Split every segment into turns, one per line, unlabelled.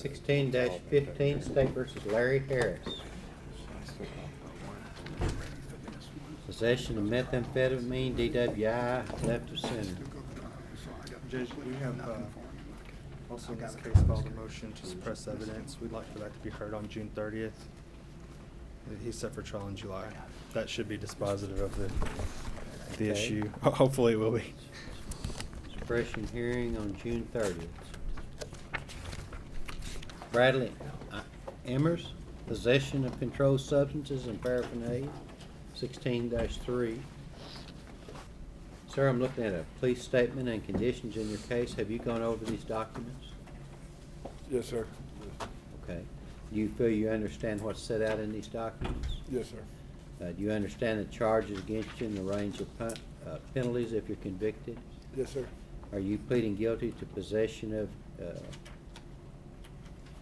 16-15, State versus Larry Harris. Possession of methamphetamine, DWI, left of center.
Judge, we have also in this case filed a motion to suppress evidence. We'd like for that to be heard on June 30th. He's set for trial in July. That should be dispositive of the
Okay.
issue. Hopefully it will be.
Suppression hearing on June 30th. Bradley Emmers, possession of controlled substances and paraphernalia, 16-3. Sir, I'm looking at a police statement and conditions in your case. Have you gone over these documents?
Yes, sir.
Okay. Do you feel you understand what's set out in these documents?
Yes, sir.
Do you understand the charges against you and the range of penalties if you're convicted?
Yes, sir.
Are you pleading guilty to possession of a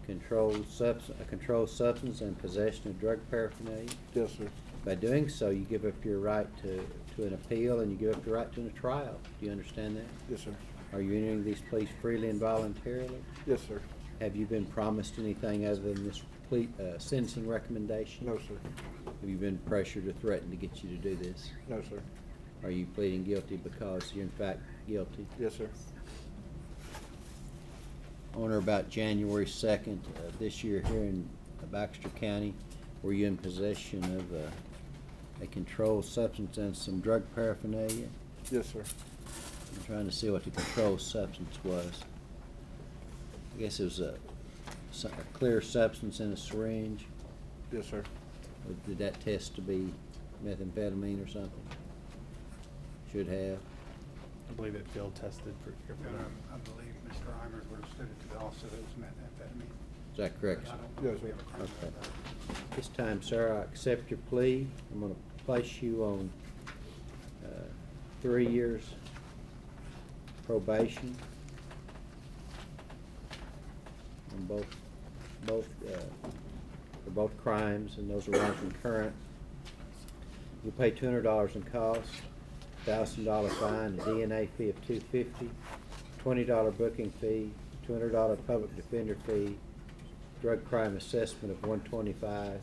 controlled substance and possession of drug paraphernalia?
Yes, sir.
By doing so, you give up your right to an appeal and you give up your right to a trial. Do you understand that?
Yes, sir.
Are you entering these pleas freely and voluntarily?
Yes, sir.
Have you been promised anything other than this sentencing recommendation?
No, sir.
Have you been pressured or threatened to get you to do this?
No, sir.
Are you pleading guilty because you're in fact guilty?
Yes, sir.
On or about January 2nd this year here in Baxter County, were you in possession of a controlled substance and some drug paraphernalia?
Yes, sir.
I'm trying to see what the controlled substance was. I guess it was a clear substance in a syringe.
Yes, sir.
Or did that test to be methamphetamine or something? Should have.
I believe it field tested for
I believe Mr. Emmers would have stood it to the officer that it was methamphetamine.
Is that correct, sir?
Yes, sir.
Okay. This time, sir, I accept your plea. I'm going to place you on 3 years probation on for both crimes, and those are run concurrent. You pay $200 in costs, $1,000 fine, a DNA fee of $250, $20 booking fee, $200 public defender fee, drug crime assessment of $125.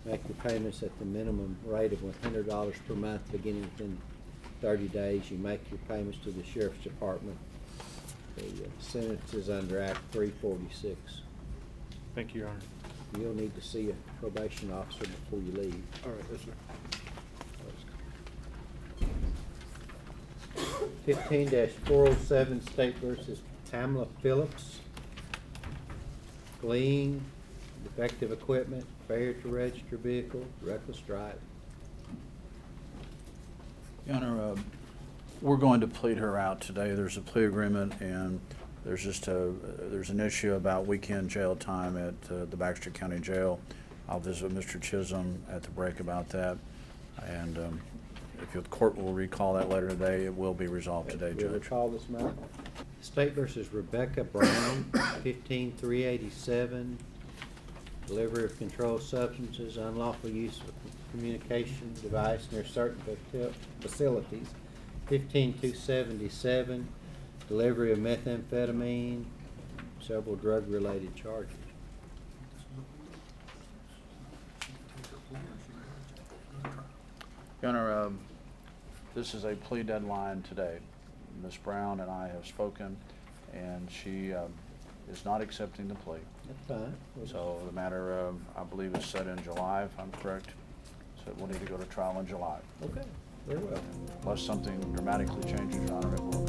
Make your payments at the minimum rate of $100 per month beginning within 30 days. You make your payments to the Sheriff's Department. The sentence is under Act 346.
Thank you, Your Honor.
You'll need to see a probation officer before you leave.
All right, yes, sir.
15-407, State versus Pamela Phillips. Fleeing, defective equipment, failure to register vehicle, reckless driving.
Your Honor, we're going to plead her out today. There's a plea agreement, and there's just there's an issue about weekend jail time at the Baxter County Jail. I'll visit with Mr. Chisholm at the break about that, and if the court will recall that later today, it will be resolved today,
We'll
Judge.
recall this matter. State versus Rebecca Brown, 15-387, delivery of controlled substances, unlawful use of a communication device near certain facilities. 15-277, delivery of methamphetamine, several drug-related charges.
Your Honor, this is a plea deadline today. Ms. Brown and I have spoken, and she is not accepting the plea.
That's fine.
So the matter, I believe, is set in July, if I'm correct. So we'll need to go to trial in July.
Okay, very well.
Unless something dramatically changes, Your Honor, it will